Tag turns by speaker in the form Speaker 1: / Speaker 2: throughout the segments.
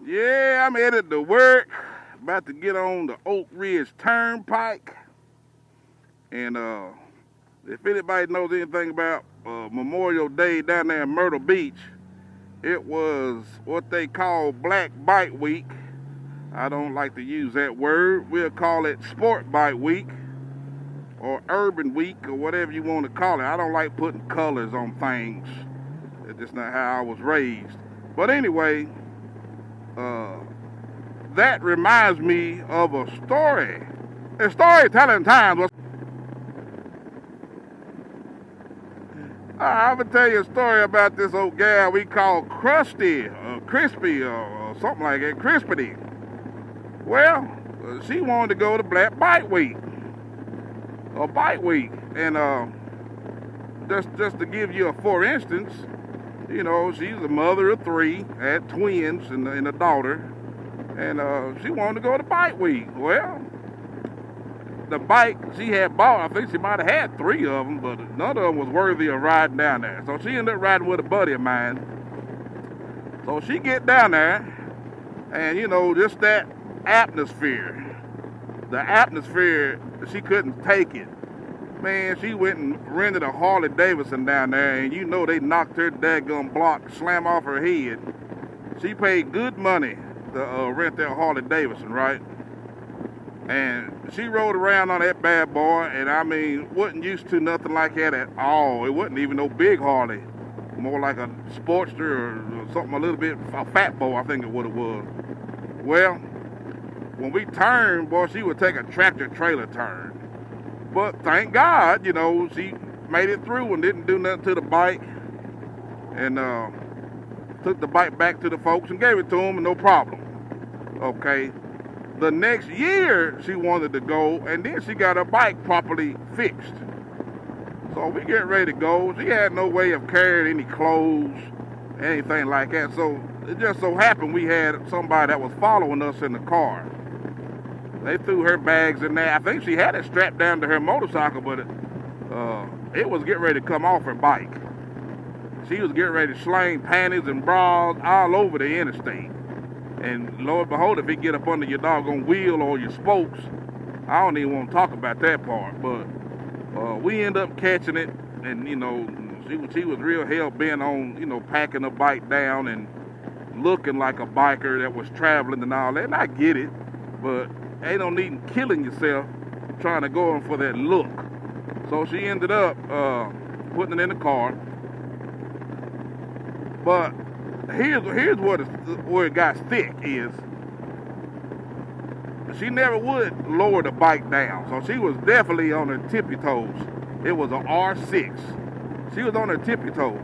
Speaker 1: Yeah, I'm headed to work. About to get on the Oak Ridge Turnpike. And if anybody knows anything about Memorial Day down there in Myrtle Beach, it was what they call Black Bike Week. I don't like to use that word. We'll call it Sport Bike Week or Urban Week or whatever you want to call it. I don't like putting colors on things. It's just not how I was raised. But anyway, that reminds me of a story. It's storytelling time. I'm going to tell you a story about this old gal we call Krusty, or Crispy, or something like that, Crispity. Well, she wanted to go to Black Bike Week, or Bike Week. And just to give you a for instance, you know, she's a mother of 3, had twins and a daughter, and she wanted to go to Bike Week. Well, the bike she had bought, I think she might have had 3 of them, but none of them was worthy of riding down there. So she ended up riding with a buddy of mine. So she get down there, and you know, just that atmosphere, the atmosphere, she couldn't take it. Man, she went and rented a Harley Davidson down there, and you know they knocked her daggum block, slam off her head. She paid good money to rent that Harley Davidson, right? And she rode around on that bad boy, and I mean, wasn't used to nothing like that at all. It wasn't even no big Harley, more like a Sportster or something a little bit, a fat boy, I think it what it was. Well, when we turned, boy, she would take a tractor-trailer turn. But thank God, you know, she made it through and didn't do nothing to the bike, and took the bike back to the folks and gave it to them, and no problem. Okay. The next year, she wanted to go, and then she got her bike properly fixed. So we get ready to go. She had no way of carrying any clothes, anything like that. So it just so happened we had somebody that was following us in the car. They threw her bags in there. I think she had it strapped down to her motorcycle, but it was getting ready to come off her bike. She was getting ready to sling panties and bras all over the interstate. And Lord behold, if it get up under your doggone wheel or your spokes, I don't even want to talk about that part. But we end up catching it, and you know, she was real hell bent on, you know, packing her bike down and looking like a biker that was traveling and all that. And I get it, but ain't no need in killing yourself trying to go in for that look. So she ended up putting it in the car. But here's where it got thick is she never would lower the bike down. So she was definitely on her tippy toes. It was an R6. She was on her tippy toes.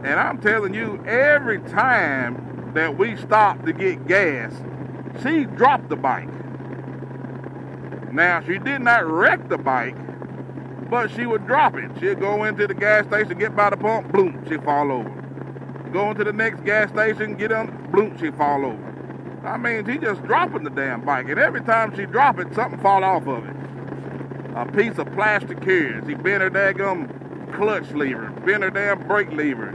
Speaker 1: And I'm telling you, every time that we stopped to get gas, she dropped the bike. Now, she did not wreck the bike, but she would drop it. She'd go into the gas station, get by the pump, boom, she'd fall over. Go into the next gas station, get on, boom, she'd fall over. I mean, she just dropping the damn bike, and every time she drop it, something fall off of it. A piece of plastic here. She bent her daggum clutch lever, bent her damn brake lever.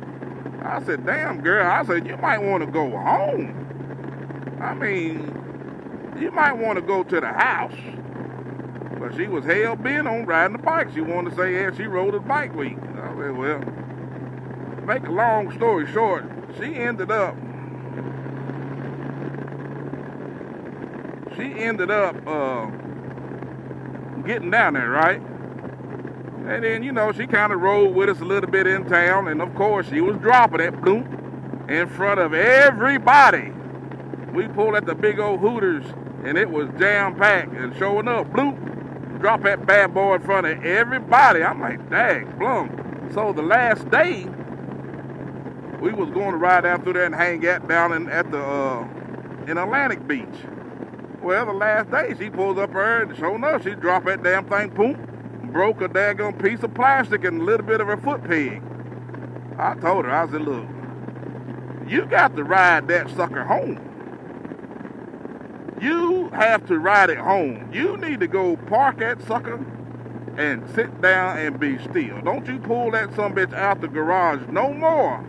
Speaker 1: I said, damn, girl, I said, you might want to go home. I mean, you might want to go to the house. But she was hell-bent on riding the bike. She wanted to say, yeah, she rode a bike week. I said, well, make a long story short, she ended up getting down there, right? And then, you know, she kind of rode with us a little bit in town, and of course, she was dropping it, bloom, in front of everybody. We pulled at the big old Hooters, and it was jam-packed, and showing up, bloom, drop that bad boy in front of everybody. I'm like, dang, blum. So the last day, we was going to ride down through there and hang out down in Atlantic Beach. Well, the last day, she pulls up her, and sure enough, she dropped that damn thing, boom, broke a daggone piece of plastic and a little bit of her foot peg. I told her, I said, look, you got to ride that sucker home. You have to ride it home. You need to go park that sucker and sit down and be still. Don't you pull that sumbitch out the garage no more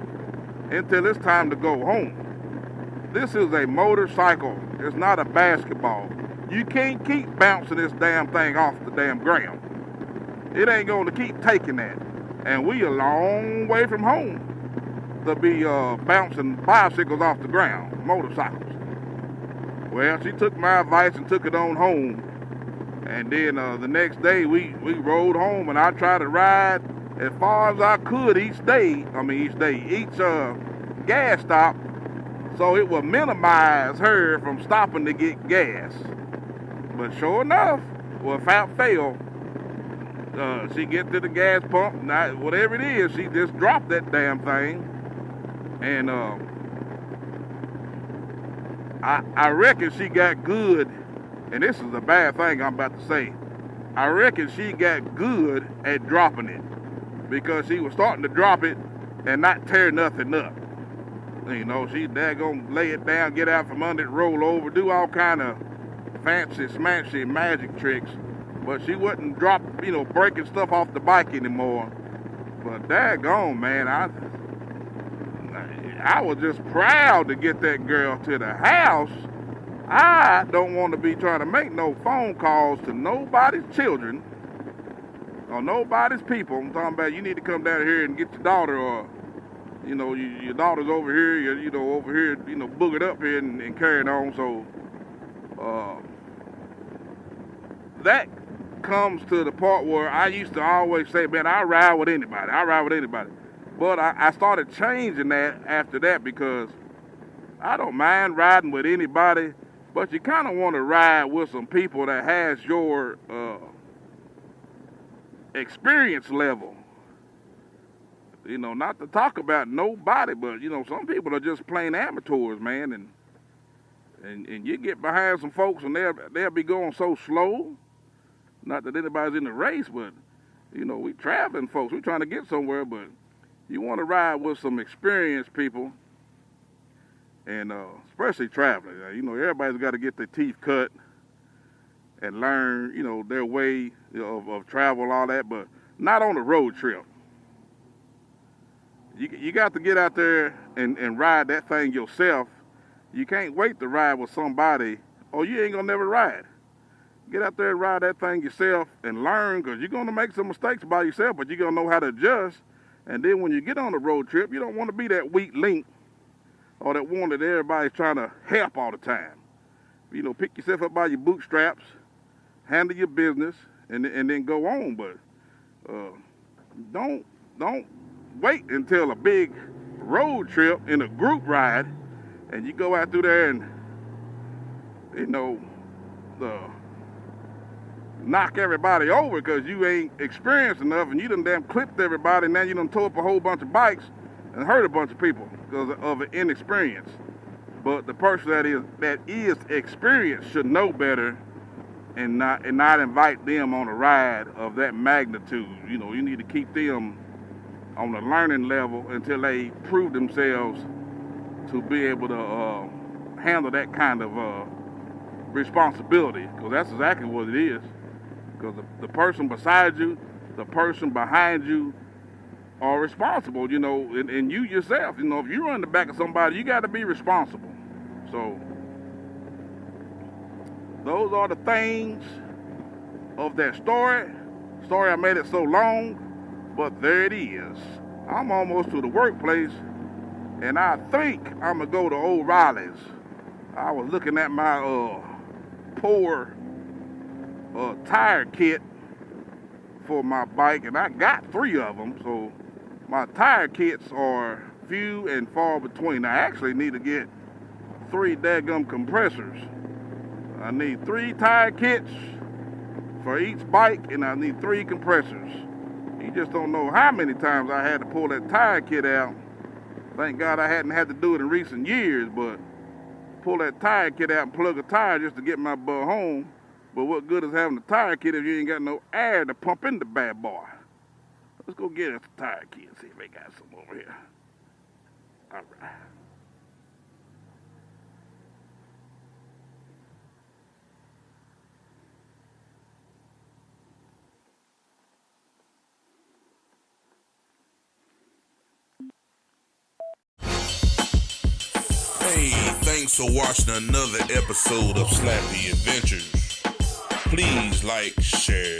Speaker 1: until it's time to go home. This is a motorcycle. It's not a basketball. You can't keep bouncing this damn thing off the damn ground. It ain't going to keep taking that. And we a long way from home to be bouncing bicycles off the ground, motorcycles. Well, she took my advice and took it on home. And then the next day we rode home, and I tried to ride as far as I could each gas stop, so it would minimize her from stopping to get gas. But sure enough, without fail, she gets to the gas pump, whatever it is, she just dropped that damn thing. And I reckon she got good, and this is a bad thing I'm about to say. I reckon she got good at dropping it, because she was starting to drop it and not tear nothing up. You know, she daggone lay it down, get out from under it, roll over, do all kind of fancy, smashy magic tricks. But she wouldn't breaking stuff off the bike anymore. But daggone, man, I was just proud to get that girl to the house. I don't want to be trying to make no phone calls to nobody's children or nobody's people. I'm talking about you need to come down here and get your daughter, or your daughter's over here, boogered up here and carrying on. So that comes to the part where I used to always say, man, I ride with anybody. But I started changing that after that, because I don't mind riding with anybody, but you kind of want to ride with some people that has your experience level. Not to talk about nobody, but some people are just plain amateurs, man, and you get behind some folks and they'll be going so slow. Not that anybody's in the race, but we traveling folks. We trying to get somewhere, but you want to ride with some experienced people, and especially traveling. Everybody's got to get their teeth cut and learn, their way of travel and all that, but not on a road trip. You got to get out there and ride that thing yourself. You can't wait to ride with somebody, or you ain't gonna never ride. Get out there and ride that thing yourself and learn, because you're going to make some mistakes by yourself, but you're going to know how to adjust. And then when you get on a road trip, you don't want to be that weak link or that one that everybody's trying to help all the time. Pick yourself up by your bootstraps, handle your business, and then go on. But don't wait until a big road trip in a group ride and you go out through there and, knock everybody over because you ain't experienced enough, and you done damn clipped everybody, and now you done tore up a whole bunch of bikes and hurt a bunch of people because of an inexperience. But the person that is experienced should know better and not invite them on a ride of that magnitude. You need to keep them on the learning level until they prove themselves to be able to handle that kind of responsibility, because that's exactly what it is. Because the person beside you, the person behind you are responsible, and you yourself, if you run the back of somebody, you got to be responsible. So those are the things of that story. I made it so long, but there it is. I'm almost to the workplace, and I think I'm going to go to O'Reilly's. I was looking at my poor tire kit for my bike, and I got 3 of them, so my tire kits are few and far between. I actually need to get 3 daggum compressors. I need 3 tire kits for each bike, and I need 3 compressors. You just don't know how many times I had to pull that tire kit out. Thank God I hadn't had to do it in recent years, but pull that tire kit out and plug a tire just to get my butt home. But what good is having a tire kit if you ain't got no air to pump in the bad boy? Let's go get us a tire kit and see if they got some over here. All right.
Speaker 2: Hey, thanks Thanks for watching another episode of Slappy Adventures. Please like, share,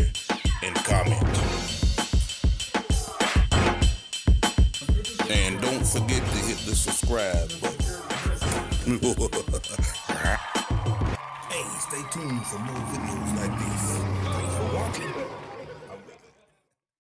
Speaker 2: and comment. And don't forget to hit the subscribe button. Hey, stay tuned for more videos like this. Thanks for watching.